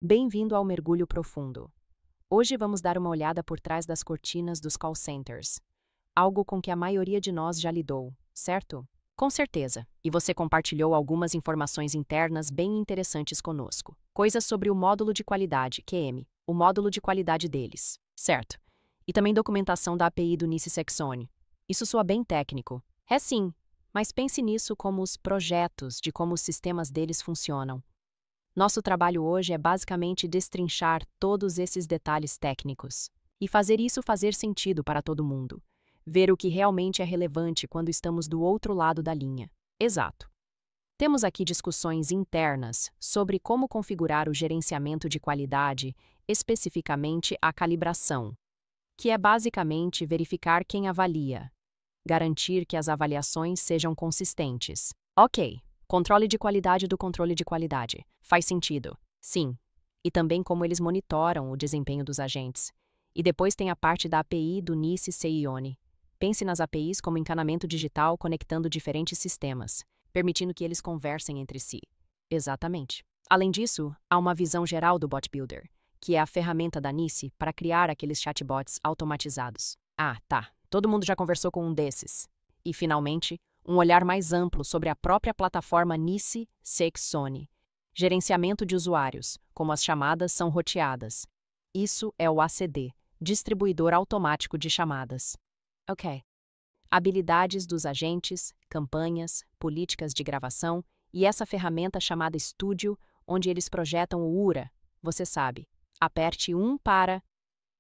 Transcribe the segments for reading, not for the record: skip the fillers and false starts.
Bem-vindo ao Mergulho Profundo. Hoje vamos dar uma olhada por trás das cortinas dos call centers. Algo com que a maioria de nós já lidou, certo? Com certeza. E você compartilhou algumas informações internas bem interessantes conosco. Coisas sobre o módulo de qualidade, QM, o módulo de qualidade deles, certo? E também documentação da API do Nice Saxony. Isso soa bem técnico. É sim, mas pense nisso como os projetos de como os sistemas deles funcionam. Nosso trabalho hoje é basicamente destrinchar todos esses detalhes técnicos e fazer isso fazer sentido para todo mundo. Ver o que realmente é relevante quando estamos do outro lado da linha. Exato. Temos aqui discussões internas sobre como configurar o gerenciamento de qualidade, especificamente a calibração, que é basicamente verificar quem avalia, garantir que as avaliações sejam consistentes. Ok. Controle de qualidade do controle de qualidade. Faz sentido. Sim. E também como eles monitoram o desempenho dos agentes. E depois tem a parte da API do Nice Seione. Pense nas APIs como encanamento digital conectando diferentes sistemas, permitindo que eles conversem entre si. Exatamente. Além disso, há uma visão geral do Bot Builder, que é a ferramenta da Nice para criar aqueles chatbots automatizados. Ah, tá. Todo mundo já conversou com um desses. E, finalmente, um olhar mais amplo sobre a própria plataforma Nice Saxony. Gerenciamento de usuários, como as chamadas são roteadas. Isso é o ACD, Distribuidor Automático de Chamadas. Ok. Habilidades dos agentes, campanhas, políticas de gravação e essa ferramenta chamada Studio, onde eles projetam o URA. Você sabe. Aperte 1 para...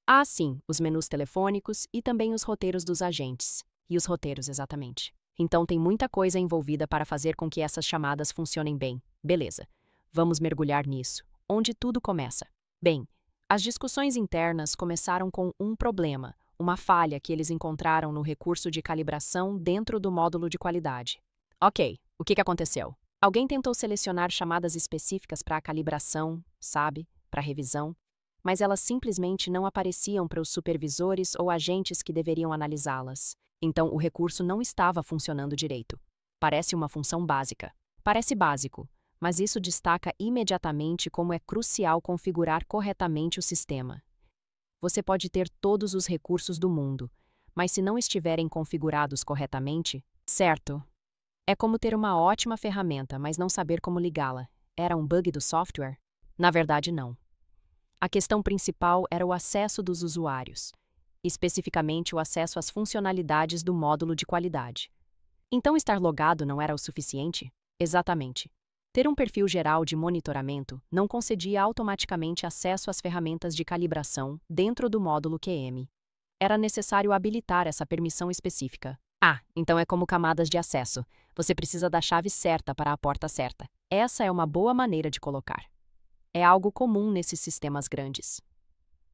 Ah, sim, os menus telefônicos e também os roteiros dos agentes. E os roteiros, exatamente. Então tem muita coisa envolvida para fazer com que essas chamadas funcionem bem. Beleza. Vamos mergulhar nisso. Onde tudo começa? Bem, as discussões internas começaram com um problema, uma falha que eles encontraram no recurso de calibração dentro do módulo de qualidade. Ok, o que aconteceu? Alguém tentou selecionar chamadas específicas para a calibração, sabe? Para revisão, mas elas simplesmente não apareciam para os supervisores ou agentes que deveriam analisá-las. Então, o recurso não estava funcionando direito. Parece uma função básica. Parece básico, mas isso destaca imediatamente como é crucial configurar corretamente o sistema. Você pode ter todos os recursos do mundo, mas se não estiverem configurados corretamente, certo? É como ter uma ótima ferramenta, mas não saber como ligá-la. Era um bug do software? Na verdade, não. A questão principal era o acesso dos usuários, especificamente o acesso às funcionalidades do módulo de qualidade. Então, estar logado não era o suficiente? Exatamente. Ter um perfil geral de monitoramento não concedia automaticamente acesso às ferramentas de calibração dentro do módulo QM. Era necessário habilitar essa permissão específica. Ah, então é como camadas de acesso. Você precisa da chave certa para a porta certa. Essa é uma boa maneira de colocar. É algo comum nesses sistemas grandes.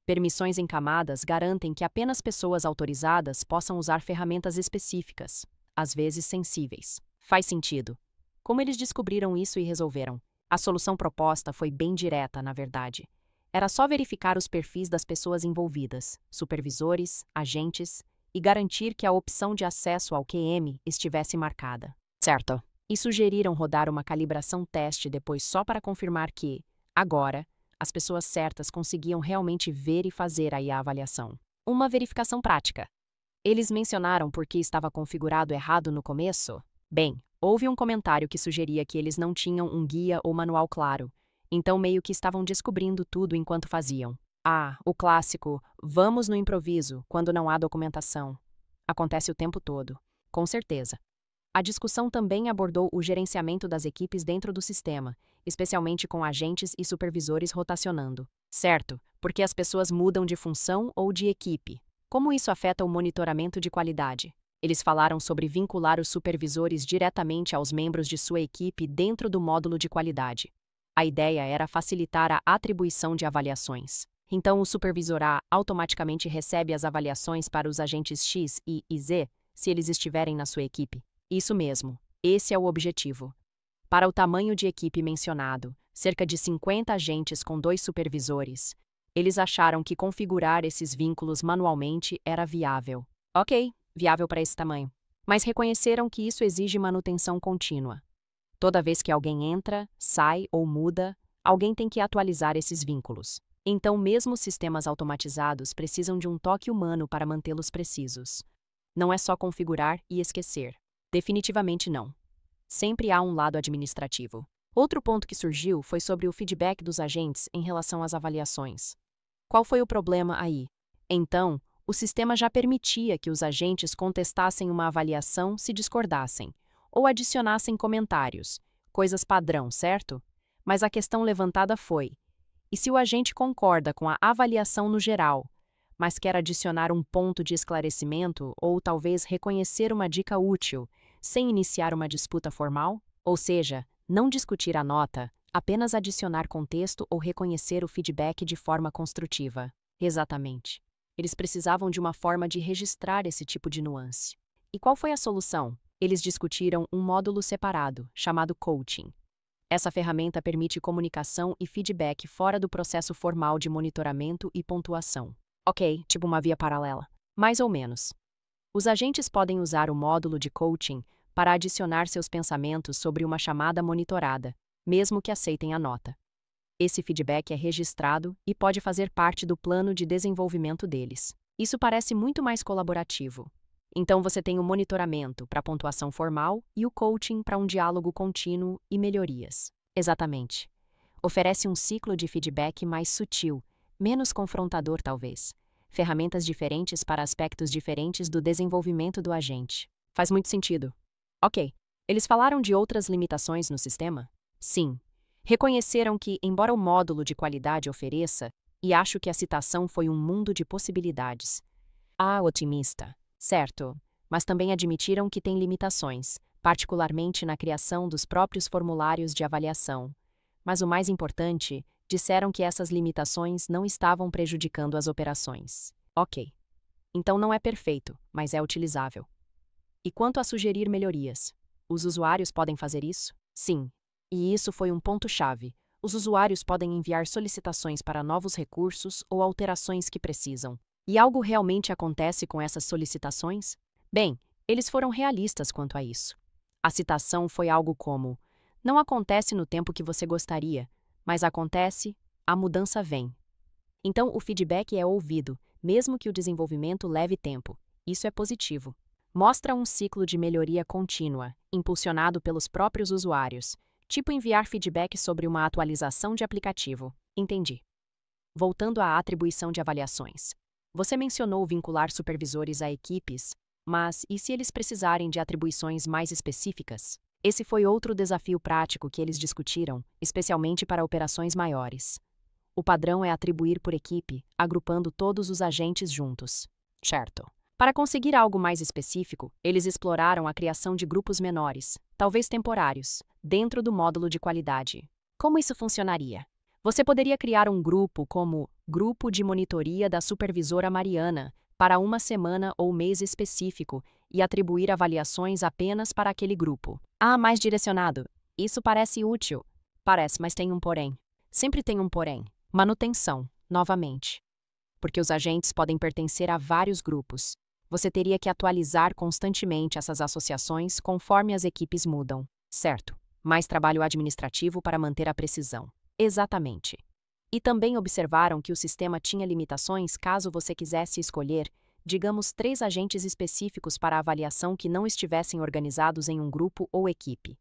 Permissões em camadas garantem que apenas pessoas autorizadas possam usar ferramentas específicas, às vezes sensíveis. Faz sentido. Como eles descobriram isso e resolveram? A solução proposta foi bem direta, na verdade. Era só verificar os perfis das pessoas envolvidas, supervisores, agentes, e garantir que a opção de acesso ao QM estivesse marcada. Certo. E sugeriram rodar uma calibração teste depois só para confirmar que, agora, as pessoas certas conseguiam realmente ver e fazer aí a avaliação. Uma verificação prática. Eles mencionaram por que estava configurado errado no começo? Bem, houve um comentário que sugeria que eles não tinham um guia ou manual claro, então meio que estavam descobrindo tudo enquanto faziam. Ah, o clássico, vamos no improviso, quando não há documentação. Acontece o tempo todo. Com certeza. A discussão também abordou o gerenciamento das equipes dentro do sistema, especialmente com agentes e supervisores rotacionando. Certo, porque as pessoas mudam de função ou de equipe. Como isso afeta o monitoramento de qualidade? Eles falaram sobre vincular os supervisores diretamente aos membros de sua equipe dentro do módulo de qualidade. A ideia era facilitar a atribuição de avaliações. Então, o supervisor A automaticamente recebe as avaliações para os agentes X, Y e Z, se eles estiverem na sua equipe. Isso mesmo, esse é o objetivo. Para o tamanho de equipe mencionado, cerca de 50 agentes com 2 supervisores, eles acharam que configurar esses vínculos manualmente era viável. Ok, viável para esse tamanho. Mas reconheceram que isso exige manutenção contínua. Toda vez que alguém entra, sai ou muda, alguém tem que atualizar esses vínculos. Então, mesmo sistemas automatizados precisam de um toque humano para mantê-los precisos. Não é só configurar e esquecer. Definitivamente não. Sempre há um lado administrativo. Outro ponto que surgiu foi sobre o feedback dos agentes em relação às avaliações. Qual foi o problema aí? Então, o sistema já permitia que os agentes contestassem uma avaliação se discordassem, ou adicionassem comentários, coisas padrão, certo? Mas a questão levantada foi: e se o agente concorda com a avaliação no geral, mas quer adicionar um ponto de esclarecimento ou talvez reconhecer uma dica útil, sem iniciar uma disputa formal? Ou seja, não discutir a nota, apenas adicionar contexto ou reconhecer o feedback de forma construtiva. Exatamente. Eles precisavam de uma forma de registrar esse tipo de nuance. E qual foi a solução? Eles discutiram um módulo separado, chamado Coaching. Essa ferramenta permite comunicação e feedback fora do processo formal de monitoramento e pontuação. Ok, tipo uma via paralela. Mais ou menos. Os agentes podem usar o módulo de coaching para adicionar seus pensamentos sobre uma chamada monitorada, mesmo que aceitem a nota. Esse feedback é registrado e pode fazer parte do plano de desenvolvimento deles. Isso parece muito mais colaborativo. Então você tem o monitoramento para pontuação formal e o coaching para um diálogo contínuo e melhorias. Exatamente. Oferece um ciclo de feedback mais sutil, menos confrontador talvez. Ferramentas diferentes para aspectos diferentes do desenvolvimento do agente. Faz muito sentido. Ok. Eles falaram de outras limitações no sistema? Sim. Reconheceram que, embora o módulo de qualidade ofereça, e acho que a citação foi um mundo de possibilidades. Otimista. Certo. Mas também admitiram que tem limitações, particularmente na criação dos próprios formulários de avaliação. Mas o mais importante, disseram que essas limitações não estavam prejudicando as operações. Ok. Então não é perfeito, mas é utilizável. E quanto a sugerir melhorias? Os usuários podem fazer isso? Sim. E isso foi um ponto-chave. Os usuários podem enviar solicitações para novos recursos ou alterações que precisam. E algo realmente acontece com essas solicitações? Bem, eles foram realistas quanto a isso. A citação foi algo como: não acontece no tempo que você gostaria, mas acontece, a mudança vem. Então o feedback é ouvido, mesmo que o desenvolvimento leve tempo. Isso é positivo. Mostra um ciclo de melhoria contínua, impulsionado pelos próprios usuários, tipo enviar feedback sobre uma atualização de aplicativo. Entendi. Voltando à atribuição de avaliações. Você mencionou vincular supervisores a equipes, mas e se eles precisarem de atribuições mais específicas? Esse foi outro desafio prático que eles discutiram, especialmente para operações maiores. O padrão é atribuir por equipe, agrupando todos os agentes juntos. Certo. Para conseguir algo mais específico, eles exploraram a criação de grupos menores, talvez temporários, dentro do módulo de qualidade. Como isso funcionaria? Você poderia criar um grupo como Grupo de Monitoria da Supervisora Mariana para uma semana ou mês específico e atribuir avaliações apenas para aquele grupo. Mais direcionado. Isso parece útil. Parece, mas tem um porém. Sempre tem um porém. Manutenção, novamente. Porque os agentes podem pertencer a vários grupos. Você teria que atualizar constantemente essas associações conforme as equipes mudam. Certo. Mais trabalho administrativo para manter a precisão. Exatamente. E também observaram que o sistema tinha limitações caso você quisesse escolher, digamos, 3 agentes específicos para avaliação que não estivessem organizados em um grupo ou equipe.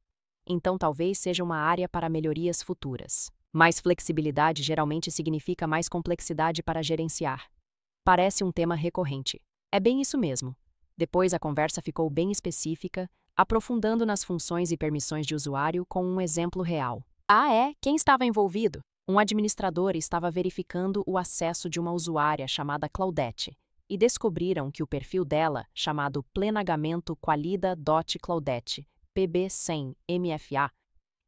Então talvez seja uma área para melhorias futuras. Mais flexibilidade geralmente significa mais complexidade para gerenciar. Parece um tema recorrente. É bem isso mesmo. Depois a conversa ficou bem específica, aprofundando nas funções e permissões de usuário com um exemplo real. Quem estava envolvido? Um administrador estava verificando o acesso de uma usuária chamada Claudete, e descobriram que o perfil dela, chamado Plenagamento Qualida.Claudete, PB100 MFA,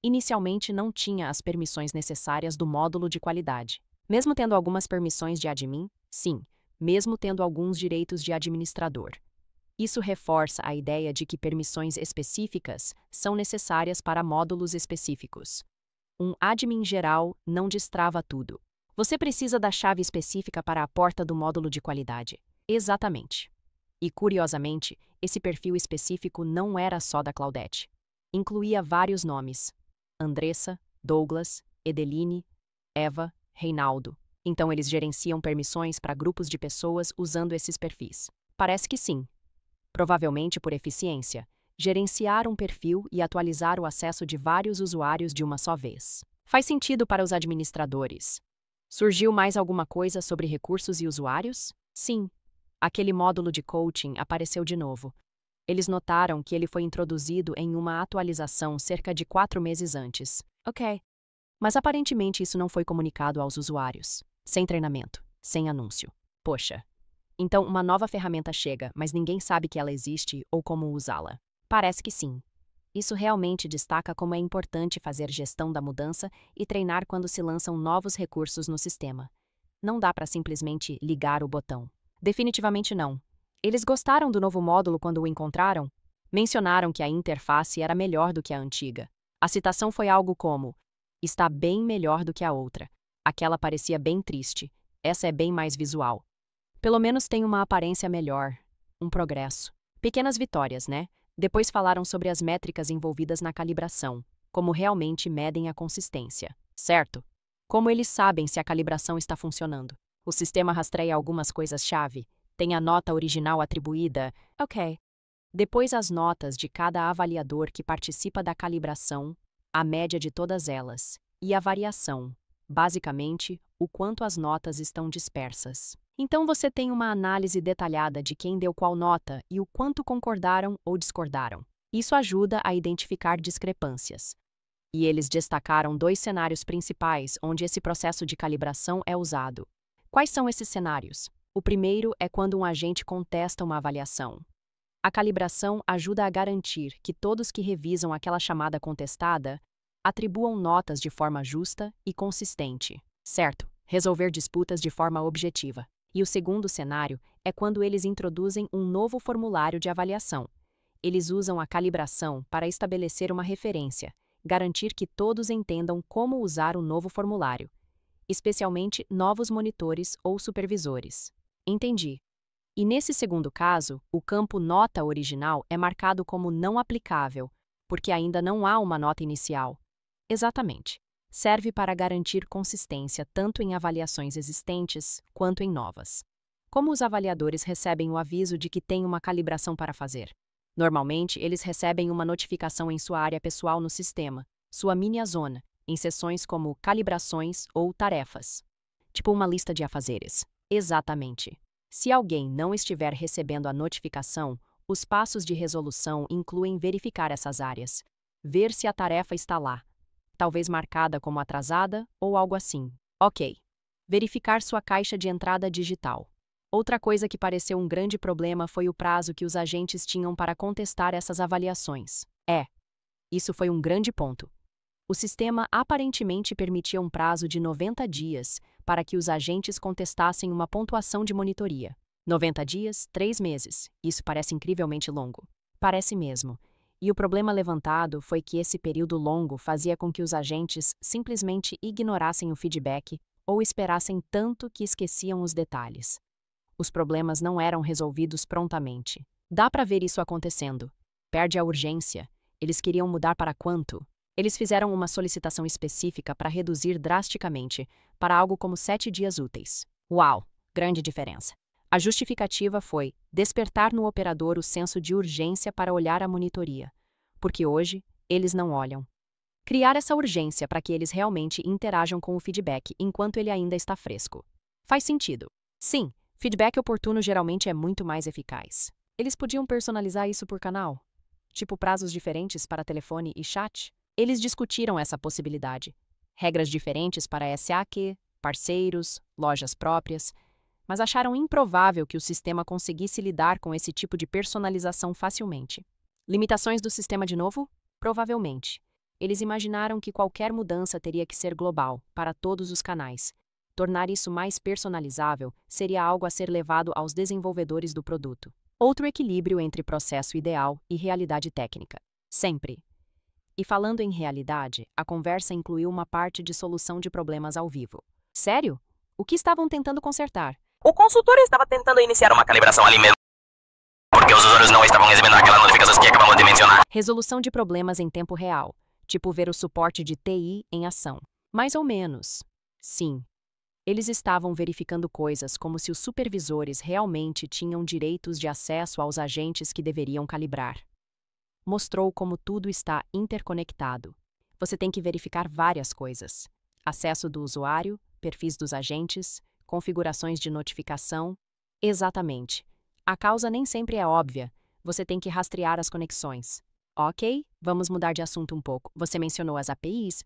inicialmente não tinha as permissões necessárias do módulo de qualidade. Mesmo tendo algumas permissões de admin, sim, mesmo tendo alguns direitos de administrador. Isso reforça a ideia de que permissões específicas são necessárias para módulos específicos. Um admin geral não destrava tudo. Você precisa da chave específica para a porta do módulo de qualidade. Exatamente. E, curiosamente, esse perfil específico não era só da Claudete. Incluía vários nomes: Andressa, Douglas, Edeline, Eva, Reinaldo. Então eles gerenciam permissões para grupos de pessoas usando esses perfis. Parece que sim. Provavelmente por eficiência. Gerenciar um perfil e atualizar o acesso de vários usuários de uma só vez. Faz sentido para os administradores. Surgiu mais alguma coisa sobre recursos e usuários? Sim. Aquele módulo de coaching apareceu de novo. Eles notaram que ele foi introduzido em uma atualização cerca de 4 meses antes. Ok. Mas aparentemente isso não foi comunicado aos usuários. Sem treinamento, sem anúncio. Poxa. Então uma nova ferramenta chega, mas ninguém sabe que ela existe ou como usá-la. Parece que sim. Isso realmente destaca como é importante fazer gestão da mudança e treinar quando se lançam novos recursos no sistema. Não dá para simplesmente ligar o botão. Definitivamente não. Eles gostaram do novo módulo quando o encontraram? Mencionaram que a interface era melhor do que a antiga. A citação foi algo como: está bem melhor do que a outra. Aquela parecia bem triste. Essa é bem mais visual. Pelo menos tem uma aparência melhor. Um progresso. Pequenas vitórias, né? Depois falaram sobre as métricas envolvidas na calibração, como realmente medem a consistência, certo? Como eles sabem se a calibração está funcionando? O sistema rastreia algumas coisas-chave, tem a nota original atribuída. Ok. Depois as notas de cada avaliador que participa da calibração, a média de todas elas, e a variação, basicamente, o quanto as notas estão dispersas. Então você tem uma análise detalhada de quem deu qual nota e o quanto concordaram ou discordaram. Isso ajuda a identificar discrepâncias. E eles destacaram 2 cenários principais onde esse processo de calibração é usado. Quais são esses cenários? O primeiro é quando um agente contesta uma avaliação. A calibração ajuda a garantir que todos que revisam aquela chamada contestada atribuam notas de forma justa e consistente. Certo, resolver disputas de forma objetiva. E o segundo cenário é quando eles introduzem um novo formulário de avaliação. Eles usam a calibração para estabelecer uma referência, garantir que todos entendam como usar o novo formulário, especialmente novos monitores ou supervisores. Entendi. E nesse segundo caso, o campo nota original é marcado como não aplicável, porque ainda não há uma nota inicial. Exatamente. Serve para garantir consistência tanto em avaliações existentes quanto em novas. Como os avaliadores recebem o aviso de que tem uma calibração para fazer? Normalmente, eles recebem uma notificação em sua área pessoal no sistema, sua mini-zona, em seções como calibrações ou tarefas. Tipo uma lista de afazeres. Exatamente. Se alguém não estiver recebendo a notificação, os passos de resolução incluem verificar essas áreas, ver se a tarefa está lá, talvez marcada como atrasada ou algo assim. Ok. Verificar sua caixa de entrada digital. Outra coisa que pareceu um grande problema foi o prazo que os agentes tinham para contestar essas avaliações. Isso foi um grande ponto. O sistema aparentemente permitia um prazo de 90 dias para que os agentes contestassem uma pontuação de monitoria. 90 dias, 3 meses. Isso parece incrivelmente longo. Parece mesmo. E o problema levantado foi que esse período longo fazia com que os agentes simplesmente ignorassem o feedback ou esperassem tanto que esqueciam os detalhes. Os problemas não eram resolvidos prontamente. Dá para ver isso acontecendo. Perde a urgência. Eles queriam mudar para quanto? Eles fizeram uma solicitação específica para reduzir drasticamente, para algo como 7 dias úteis. Uau! Grande diferença. A justificativa foi despertar no operador o senso de urgência para olhar a monitoria, porque hoje eles não olham. Criar essa urgência para que eles realmente interajam com o feedback enquanto ele ainda está fresco. Faz sentido. Sim, feedback oportuno geralmente é muito mais eficaz. Eles podiam personalizar isso por canal, tipo prazos diferentes para telefone e chat. Eles discutiram essa possibilidade. Regras diferentes para SAQ, parceiros, lojas próprias, mas acharam improvável que o sistema conseguisse lidar com esse tipo de personalização facilmente. Limitações do sistema de novo? Provavelmente. Eles imaginaram que qualquer mudança teria que ser global, para todos os canais. Tornar isso mais personalizável seria algo a ser levado aos desenvolvedores do produto. Outro equilíbrio entre processo ideal e realidade técnica. Sempre. E falando em realidade, a conversa incluiu uma parte de solução de problemas ao vivo. Sério? O que estavam tentando consertar? O consultor estava tentando iniciar uma calibração ali mesmo, porque os usuários não estavam recebendo aquelas notificações que acabamos de mencionar. Resolução de problemas em tempo real, tipo ver o suporte de TI em ação. Mais ou menos. Sim. Eles estavam verificando coisas como se os supervisores realmente tinham direitos de acesso aos agentes que deveriam calibrar. Mostrou como tudo está interconectado. Você tem que verificar várias coisas: acesso do usuário, perfis dos agentes, configurações de notificação. Exatamente. A causa nem sempre é óbvia. Você tem que rastrear as conexões. Ok, vamos mudar de assunto um pouco. Você mencionou as APIs.